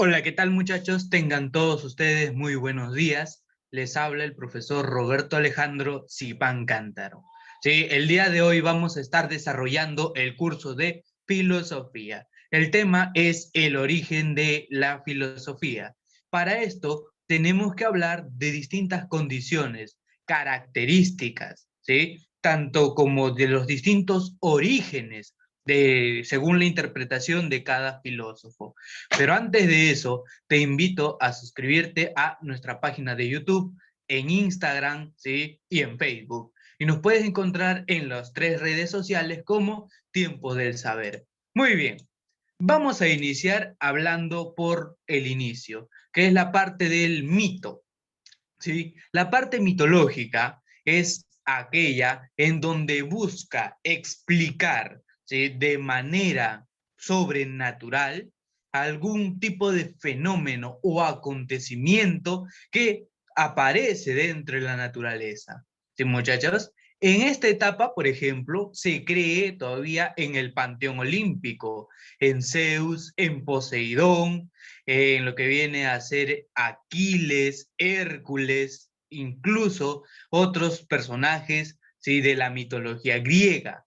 Hola, ¿qué tal muchachos? Tengan todos ustedes muy buenos días. Les habla el profesor Roberto Alejandro Zipán Cántaro. Sí, el día de hoy vamos a estar desarrollando el curso de filosofía. El tema es el origen de la filosofía. Para esto tenemos que hablar de distintas condiciones, características, ¿sí? Tanto como de los distintos orígenes según la interpretación de cada filósofo. Pero antes de eso, te invito a suscribirte a nuestra página de YouTube, en Instagram, ¿sí? Y en Facebook. Y nos puedes encontrar en las tres redes sociales como Tiempo del Saber. Muy bien, vamos a iniciar hablando por el inicio, que es la parte del mito, ¿sí? La parte mitológica es aquella en donde busca explicar, ¿sí? De manera sobrenatural algún tipo de fenómeno o acontecimiento que aparece dentro de la naturaleza. ¿Sí, muchachos? En esta etapa, por ejemplo, se cree todavía en el panteón olímpico, en Zeus, en Poseidón, en lo que viene a ser Aquiles, Hércules, incluso otros personajes, ¿sí? De la mitología griega.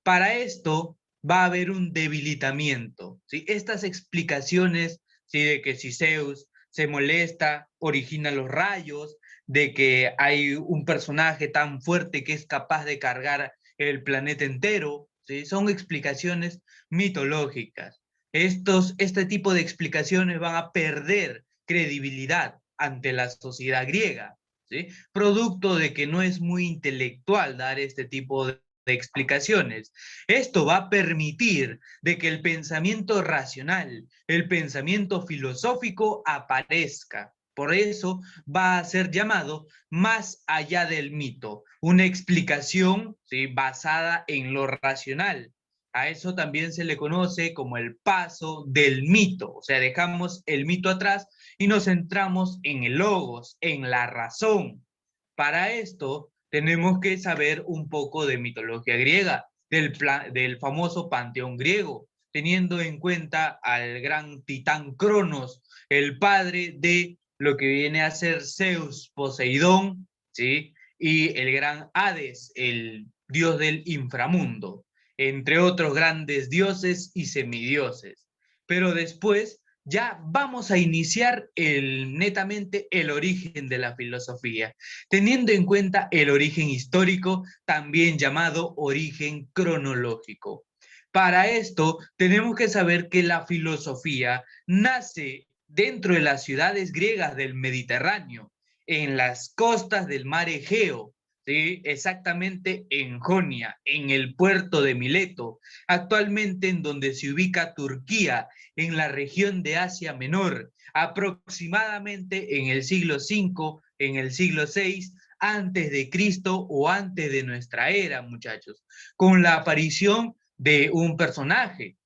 Para esto va a haber un debilitamiento, ¿sí? Estas explicaciones, ¿sí? De que si Zeus se molesta, origina los rayos, de que hay un personaje tan fuerte que es capaz de cargar el planeta entero, ¿sí? Son explicaciones mitológicas. Este tipo de explicaciones van a perder credibilidad ante la sociedad griega, ¿sí? Producto de que no es muy intelectual dar este tipo de explicaciones. Esto va a permitir de que el pensamiento racional, el pensamiento filosófico aparezca. Por eso va a ser llamado más allá del mito, una explicación, ¿sí? Basada en lo racional. A eso también se le conoce como el paso del mito, o sea, dejamos el mito atrás y nos centramos en el logos, en la razón. Para esto tenemos que saber un poco de mitología griega, del famoso panteón griego, teniendo en cuenta al gran titán Cronos, el padre de lo que viene a ser Zeus, Poseidón, ¿sí? Y el gran Hades, el dios del inframundo, entre otros grandes dioses y semidioses. Pero después ya vamos a iniciar netamente el origen de la filosofía, teniendo en cuenta el origen histórico, también llamado origen cronológico. Para esto, tenemos que saber que la filosofía nace dentro de las ciudades griegas del Mediterráneo, en las costas del mar Egeo, ¿sí? Exactamente en Jonia, en el puerto de Mileto, actualmente en donde se ubica Turquía, en la región de Asia Menor, aproximadamente en el siglo V, en el siglo VI, antes de Cristo o antes de nuestra era, muchachos, con la aparición de un personaje,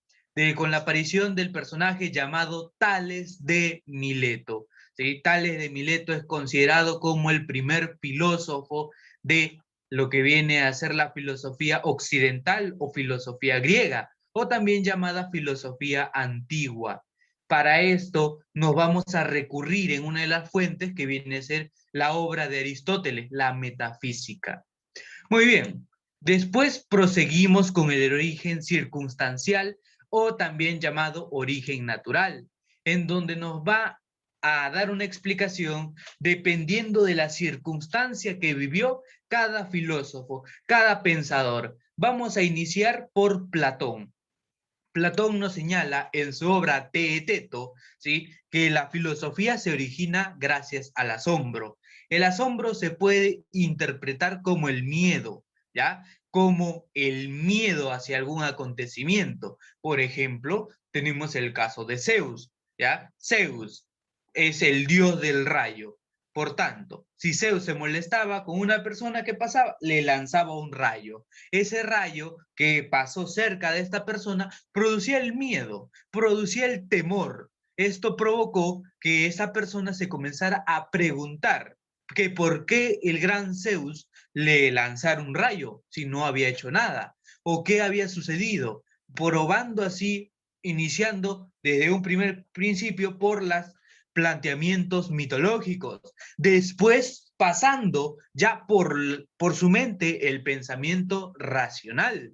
con la aparición del personaje llamado Tales de Mileto. ¿Sí? Tales de Mileto es considerado como el primer filósofo de lo que viene a ser la filosofía occidental o filosofía griega, o también llamada filosofía antigua. Para esto nos vamos a recurrir en una de las fuentes que viene a ser la obra de Aristóteles, la metafísica. Muy bien, después proseguimos con el origen circunstancial o también llamado origen natural, en donde nos va a dar una explicación dependiendo de la circunstancia que vivió cada filósofo, cada pensador. Vamos a iniciar por Platón. Platón nos señala en su obra Teeteto, ¿sí? Que la filosofía se origina gracias al asombro. El asombro se puede interpretar como el miedo, ¿ya? Como el miedo hacia algún acontecimiento. Por ejemplo, tenemos el caso de Zeus, ¿ya? Zeus es el dios del rayo. Por tanto, si Zeus se molestaba con una persona que pasaba, le lanzaba un rayo. Ese rayo que pasó cerca de esta persona producía el miedo, producía el temor. Esto provocó que esa persona se comenzara a preguntar que por qué el gran Zeus le lanzara un rayo si no había hecho nada, o qué había sucedido, probando así iniciando desde un primer principio por los planteamientos mitológicos, después pasando ya por su mente el pensamiento racional.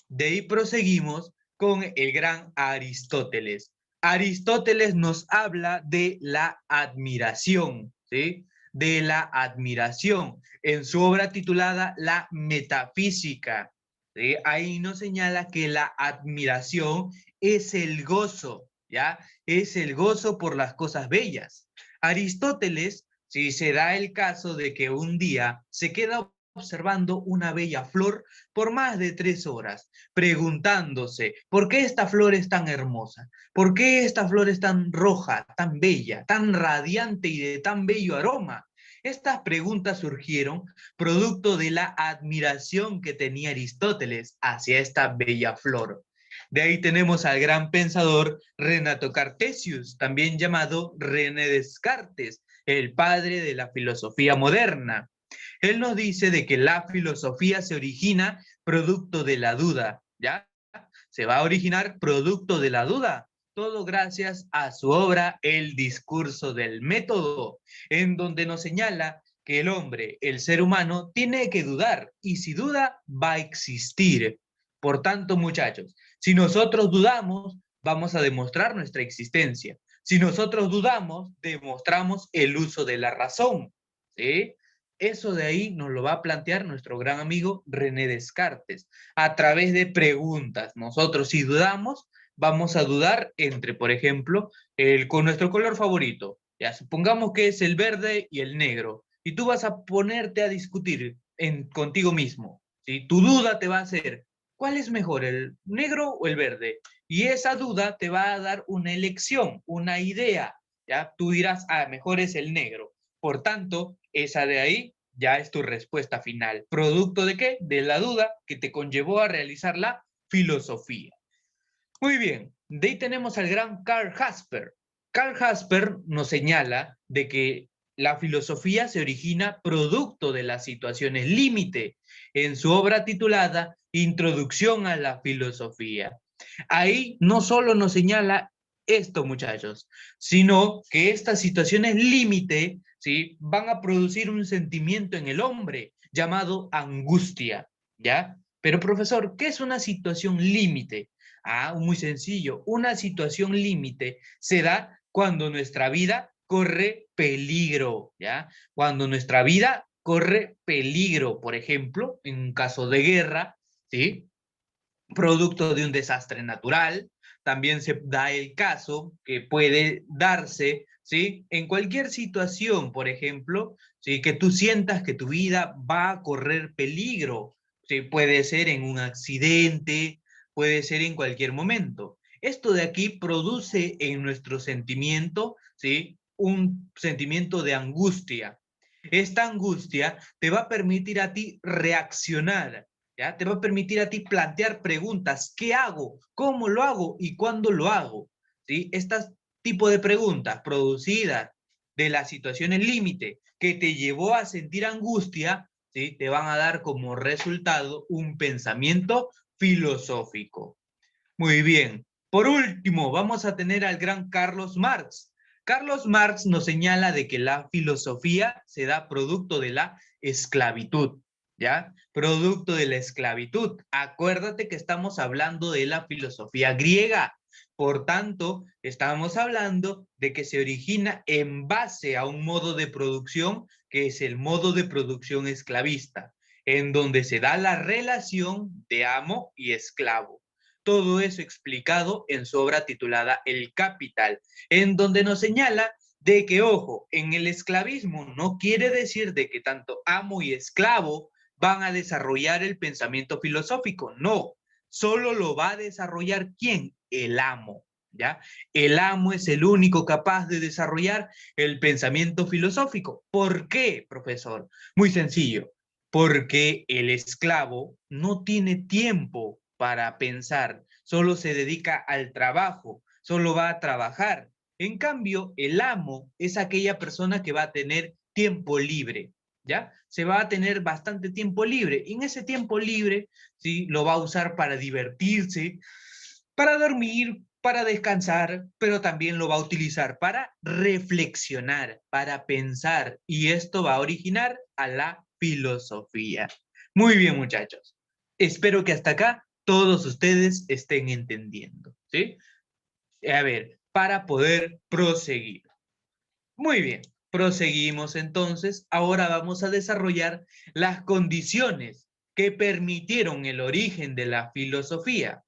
De ahí proseguimos con el gran Aristóteles. Aristóteles nos habla de la admiración, ¿sí? De la admiración, en su obra titulada La Metafísica. ¿Sí? Ahí nos señala que la admiración es el gozo, ¿ya? Es el gozo por las cosas bellas. Aristóteles, si se da el caso de que un día se queda observando una bella flor por más de 3 horas, preguntándose, ¿por qué esta flor es tan hermosa? ¿Por qué esta flor es tan roja, tan bella, tan radiante y de tan bello aroma? Estas preguntas surgieron producto de la admiración que tenía Aristóteles hacia esta bella flor. De ahí tenemos al gran pensador Renato Cartesius, también llamado René Descartes, el padre de la filosofía moderna. Él nos dice de que la filosofía se origina producto de la duda, ¿ya? Se va a originar producto de la duda. Todo gracias a su obra El discurso del método, en donde nos señala que el hombre, el ser humano, tiene que dudar, y si duda, va a existir. Por tanto, muchachos, si nosotros dudamos, vamos a demostrar nuestra existencia. Si nosotros dudamos, demostramos el uso de la razón, ¿sí? Eso de ahí nos lo va a plantear nuestro gran amigo René Descartes, a través de preguntas. Nosotros, si dudamos, vamos a dudar entre, por ejemplo, con nuestro color favorito. Ya, supongamos que es el verde y el negro, y tú vas a ponerte a discutir contigo mismo. ¿Sí? Tu duda te va a hacer, ¿cuál es mejor, el negro o el verde? Y esa duda te va a dar una elección, una idea. ¿Ya? Tú dirás, ah, mejor es el negro. Por tanto, esa de ahí ya es tu respuesta final. ¿Producto de qué? De la duda que te conllevó a realizar la filosofía. Muy bien, de ahí tenemos al gran Karl Jasper. Karl Jasper nos señala de que la filosofía se origina producto de las situaciones límite en su obra titulada Introducción a la Filosofía. Ahí no solo nos señala esto, muchachos, sino que estas situaciones límite, ¿sí?, van a producir un sentimiento en el hombre llamado angustia, ¿ya? Pero profesor, ¿qué es una situación límite? Ah, muy sencillo. Una situación límite se da cuando nuestra vida corre peligro, ¿ya? Cuando nuestra vida corre peligro, por ejemplo, en un caso de guerra, ¿sí? Producto de un desastre natural. También se da el caso que puede darse, ¿sí?, en cualquier situación, por ejemplo, ¿sí?, que tú sientas que tu vida va a correr peligro. ¿Sí? Puede ser en un accidente, puede ser en cualquier momento. Esto de aquí produce en nuestro sentimiento, ¿sí?, un sentimiento de angustia. Esta angustia te va a permitir a ti reaccionar, ¿ya? Te va a permitir a ti plantear preguntas. ¿Qué hago? ¿Cómo lo hago? ¿Y cuándo lo hago? ¿Sí? Estas tipo de preguntas producidas de las situaciones límite que te llevó a sentir angustia, ¿sí?, te van a dar como resultado un pensamiento filosófico. Muy bien. Por último, vamos a tener al gran Carlos Marx. Carlos Marx nos señala de que la filosofía se da producto de la esclavitud, ¿ya? Producto de la esclavitud. Acuérdate que estamos hablando de la filosofía griega. Por tanto, estamos hablando de que se origina en base a un modo de producción que es el modo de producción esclavista, en donde se da la relación de amo y esclavo. Todo eso explicado en su obra titulada El Capital, en donde nos señala de que, ojo, en el esclavismo no quiere decir de que tanto amo y esclavo van a desarrollar el pensamiento filosófico, no, solo lo va a desarrollar ¿quién? El amo, ¿ya? El amo es el único capaz de desarrollar el pensamiento filosófico. ¿Por qué, profesor? Muy sencillo, porque el esclavo no tiene tiempo para pensar, solo se dedica al trabajo, solo va a trabajar. En cambio, el amo es aquella persona que va a tener tiempo libre, ¿ya? Se va a tener bastante tiempo libre, y en ese tiempo libre, ¿sí?, lo va a usar para divertirse, para dormir, para descansar, pero también lo va a utilizar para reflexionar, para pensar, y esto va a originar a la filosofía. Muy bien, muchachos. Espero que hasta acá todos ustedes estén entendiendo, ¿sí? A ver, para poder proseguir. Muy bien, proseguimos entonces. Ahora vamos a desarrollar las condiciones que permitieron el origen de la filosofía.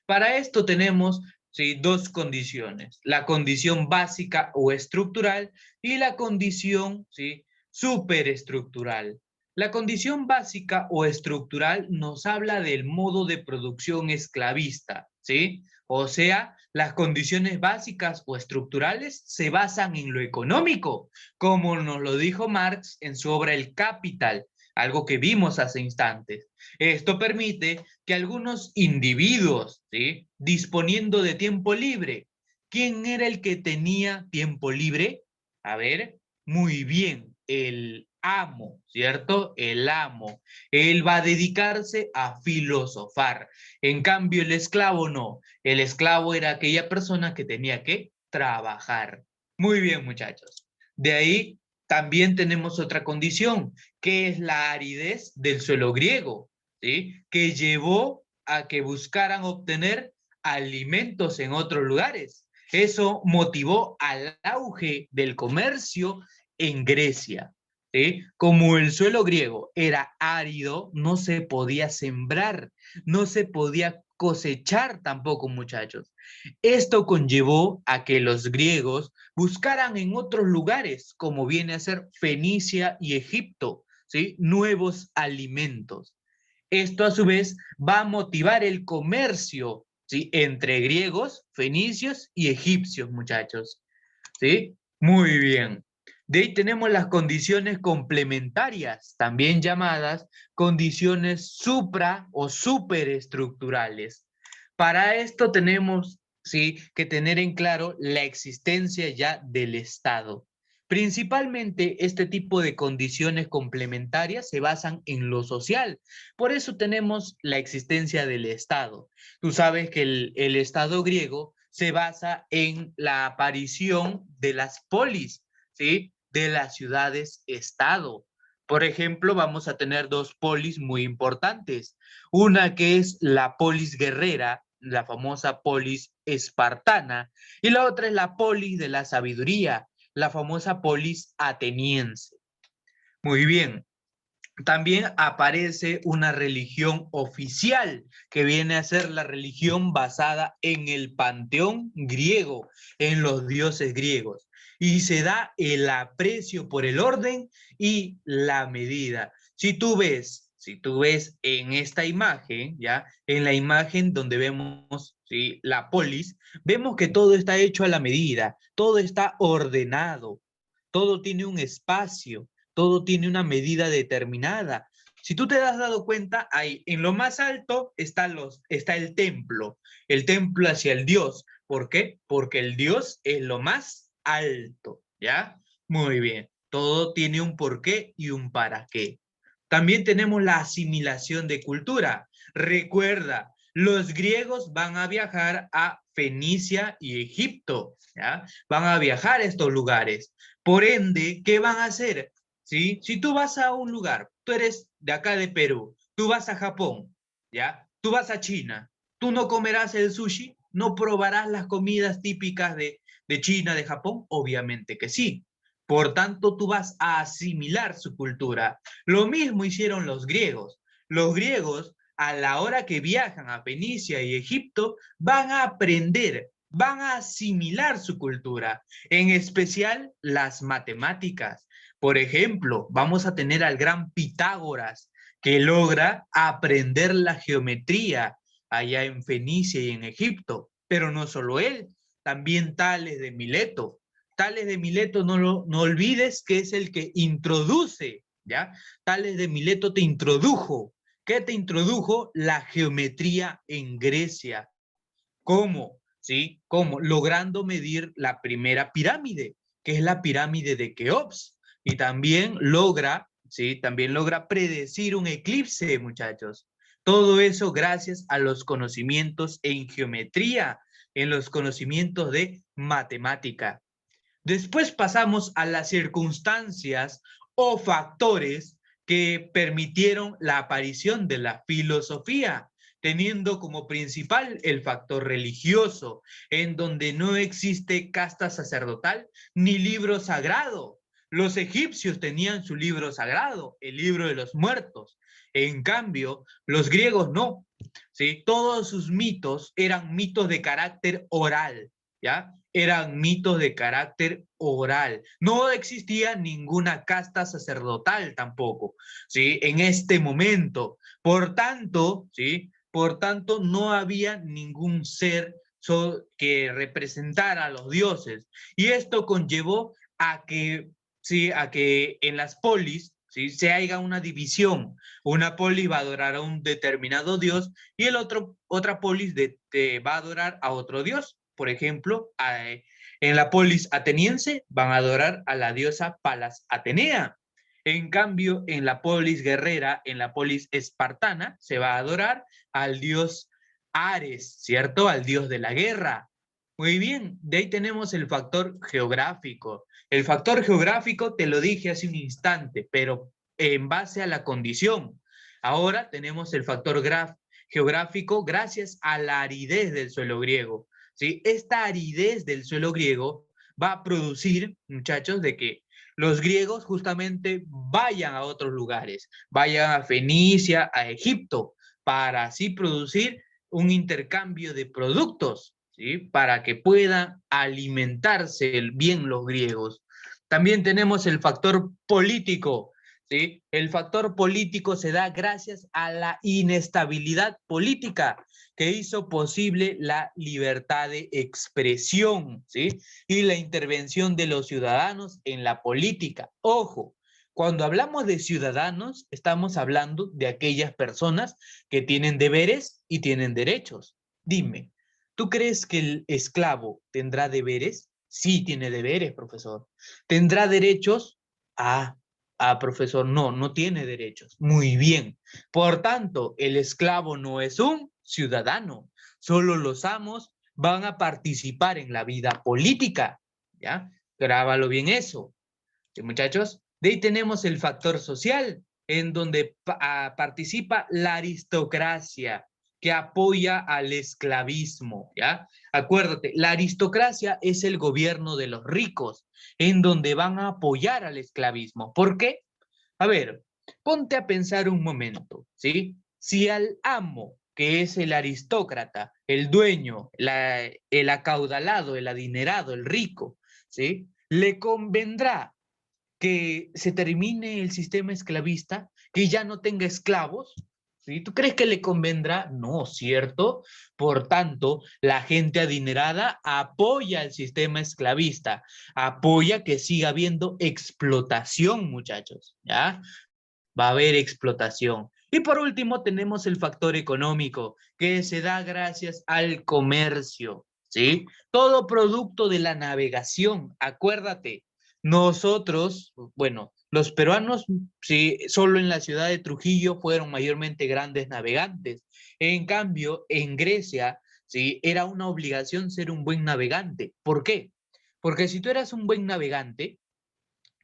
Para esto tenemos, ¿sí?, dos condiciones: la condición básica o estructural y la condición, ¿sí?, superestructural. La condición básica o estructural nos habla del modo de producción esclavista, ¿sí? O sea, las condiciones básicas o estructurales se basan en lo económico, como nos lo dijo Marx en su obra El Capital, algo que vimos hace instantes. Esto permite que algunos individuos, ¿sí?, disponiendo de tiempo libre. ¿Quién era el que tenía tiempo libre? A ver, muy bien, el amo, ¿cierto? El amo. Él va a dedicarse a filosofar. En cambio, el esclavo no. El esclavo era aquella persona que tenía que trabajar. Muy bien, muchachos. De ahí también tenemos otra condición, que es la aridez del suelo griego, ¿sí?, que llevó a que buscaran obtener alimentos en otros lugares. Eso motivó al auge del comercio en Grecia, ¿sí? Como el suelo griego era árido, no se podía sembrar, no se podía cosechar tampoco, muchachos. Esto conllevó a que los griegos buscaran en otros lugares, como viene a ser Fenicia y Egipto, ¿sí?, nuevos alimentos. Esto a su vez va a motivar el comercio, ¿sí?, entre griegos, fenicios y egipcios, muchachos, ¿sí? Muy bien. De ahí tenemos las condiciones complementarias, también llamadas condiciones supra o superestructurales. Para esto tenemos, ¿sí?, que tener en claro la existencia ya del Estado. Principalmente este tipo de condiciones complementarias se basan en lo social. Por eso tenemos la existencia del Estado. Tú sabes que el Estado griego se basa en la aparición de las polis, ¿sí?, de las ciudades-estado. Por ejemplo, vamos a tener dos polis muy importantes. Una que es la polis guerrera, la famosa polis espartana, y la otra es la polis de la sabiduría, la famosa polis ateniense. Muy bien. También aparece una religión oficial, que viene a ser la religión basada en el panteón griego, en los dioses griegos. Y se da el aprecio por el orden y la medida. Si tú ves en esta imagen, ¿ya? En la imagen donde vemos, ¿sí?, la polis, vemos que todo está hecho a la medida, todo está ordenado, todo tiene un espacio, todo tiene una medida determinada. Si tú te has dado cuenta, ahí en lo más alto está el templo hacia el Dios. ¿Por qué? Porque el Dios es lo más alto, ¿ya? Muy bien, todo tiene un porqué y un para qué. También tenemos la asimilación de cultura. Recuerda, los griegos van a viajar a Fenicia y Egipto, ¿ya? Van a viajar a estos lugares. Por ende, ¿qué van a hacer? ¿Sí? Si tú vas a un lugar, tú eres de acá de Perú, tú vas a Japón, ¿ya? Tú vas a China, tú no comerás el sushi, no probarás las comidas típicas de China, de Japón, obviamente que sí. Por tanto, tú vas a asimilar su cultura. Lo mismo hicieron los griegos. Los griegos, a la hora que viajan a Fenicia y Egipto, van a aprender, van a asimilar su cultura, en especial las matemáticas. Por ejemplo, vamos a tener al gran Pitágoras, que logra aprender la geometría allá en Fenicia y en Egipto. Pero no solo él, también Tales de Mileto. Tales de Mileto, no olvides que es el que introduce, ¿ya? Tales de Mileto te introdujo. ¿Qué te introdujo? La geometría en Grecia. ¿Cómo? ¿Sí? ¿Cómo? Logrando medir la primera pirámide, que es la pirámide de Keops. Y también logra, ¿sí? También logra predecir un eclipse, muchachos. Todo eso gracias a los conocimientos en geometría en los conocimientos de matemática. Después pasamos a las circunstancias o factores que permitieron la aparición de la filosofía, teniendo como principal el factor religioso, en donde no existe casta sacerdotal ni libro sagrado. Los egipcios tenían su libro sagrado, el libro de los muertos. En cambio, los griegos no. ¿Sí? Todos sus mitos eran mitos de carácter oral, ¿ya? Eran mitos de carácter oral. No existía ninguna casta sacerdotal tampoco, ¿sí? En este momento. Por tanto, ¿sí? Por tanto, no había ningún ser que representara a los dioses. Y esto conllevó a que, ¿sí? A que en las polis, ¿sí? Se haga una división. Una polis va a adorar a un determinado dios y otra polis va a adorar a otro dios. Por ejemplo, en la polis ateniense van a adorar a la diosa Palas Atenea. En cambio, en la polis guerrera, en la polis espartana, se va a adorar al dios Ares, ¿cierto? Al dios de la guerra. Muy bien, de ahí tenemos el factor geográfico. El factor geográfico te lo dije hace un instante, pero en base a la condición. Ahora tenemos el factor geográfico gracias a la aridez del suelo griego. ¿Sí? Esta aridez del suelo griego va a producir, muchachos, de que los griegos justamente vayan a otros lugares, vayan a Fenicia, a Egipto, para así producir un intercambio de productos, ¿sí? Para que puedan alimentarse bien los griegos. También tenemos el factor político, ¿sí? El factor político se da gracias a la inestabilidad política que hizo posible la libertad de expresión, ¿sí? Y la intervención de los ciudadanos en la política. Ojo, cuando hablamos de ciudadanos, estamos hablando de aquellas personas que tienen deberes y tienen derechos. Dime, ¿tú crees que el esclavo tendrá deberes? Sí, tiene deberes, profesor. ¿Tendrá derechos? Profesor, no, no tiene derechos. Muy bien. Por tanto, el esclavo no es un ciudadano. Solo los amos van a participar en la vida política. ¿Ya? Grábalo bien eso. ¿Sí, muchachos? De ahí tenemos el factor social, en donde participa la aristocracia, que apoya al esclavismo, ¿ya? Acuérdate, la aristocracia es el gobierno de los ricos, en donde van a apoyar al esclavismo. ¿Por qué? A ver, ponte a pensar un momento, ¿sí? Si al amo, que es el aristócrata, el dueño, el acaudalado, el adinerado, el rico, ¿sí? Le convendrá que se termine el sistema esclavista, que ya no tenga esclavos, ¿sí? ¿Tú crees que le convendrá? No, ¿cierto? Por tanto, la gente adinerada apoya el sistema esclavista, apoya que siga habiendo explotación, muchachos, ¿ya? Va a haber explotación. Y por último tenemos el factor económico, que se da gracias al comercio, ¿sí? Todo producto de la navegación, acuérdate, nosotros, bueno, los peruanos, sí, solo en la ciudad de Trujillo fueron mayormente grandes navegantes. En cambio, en Grecia, sí, era una obligación ser un buen navegante. ¿Por qué? Porque si tú eras un buen navegante,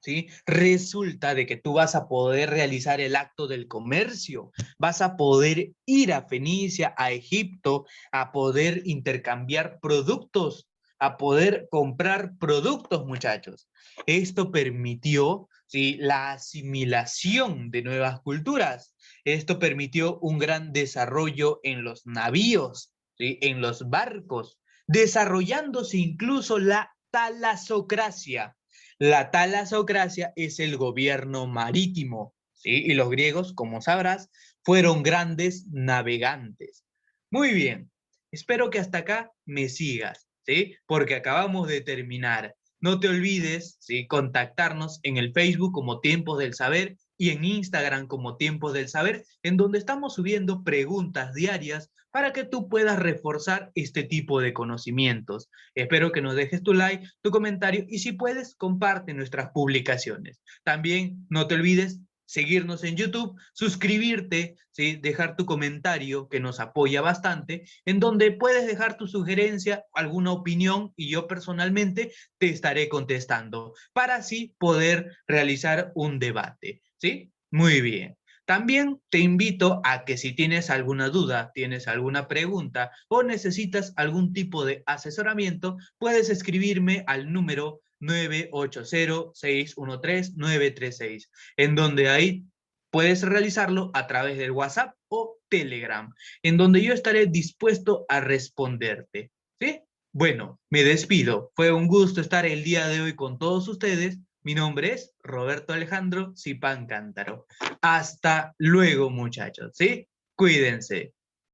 ¿sí? Resulta de que tú vas a poder realizar el acto del comercio, vas a poder ir a Fenicia, a Egipto, a poder intercambiar productos, a poder comprar productos, muchachos. Esto permitió, ¿sí? La asimilación de nuevas culturas. Esto permitió un gran desarrollo en los navíos, ¿sí? En los barcos, desarrollándose incluso la talasocracia. La talasocracia es el gobierno marítimo, ¿sí? Y los griegos, como sabrás, fueron grandes navegantes. Muy bien, espero que hasta acá me sigas, ¿sí? Porque acabamos de terminar. No te olvides, ¿sí? Contactarnos en el Facebook como Tiempos del Saber y en Instagram como Tiempos del Saber, en donde estamos subiendo preguntas diarias para que tú puedas reforzar este tipo de conocimientos. Espero que nos dejes tu like, tu comentario y si puedes, comparte nuestras publicaciones. También no te olvides seguirnos en YouTube, suscribirte, ¿sí? Dejar tu comentario que nos apoya bastante, en donde puedes dejar tu sugerencia, alguna opinión y yo personalmente te estaré contestando para así poder realizar un debate, ¿sí? Muy bien. También te invito a que si tienes alguna duda, tienes alguna pregunta o necesitas algún tipo de asesoramiento, puedes escribirme al número 980-613-936, en donde ahí puedes realizarlo a través del WhatsApp o Telegram, en donde yo estaré dispuesto a responderte, ¿sí? Bueno, me despido. Fue un gusto estar el día de hoy con todos ustedes. Mi nombre es Roberto Alejandro Zipán Cántaro. Hasta luego, muchachos, ¿sí? Cuídense.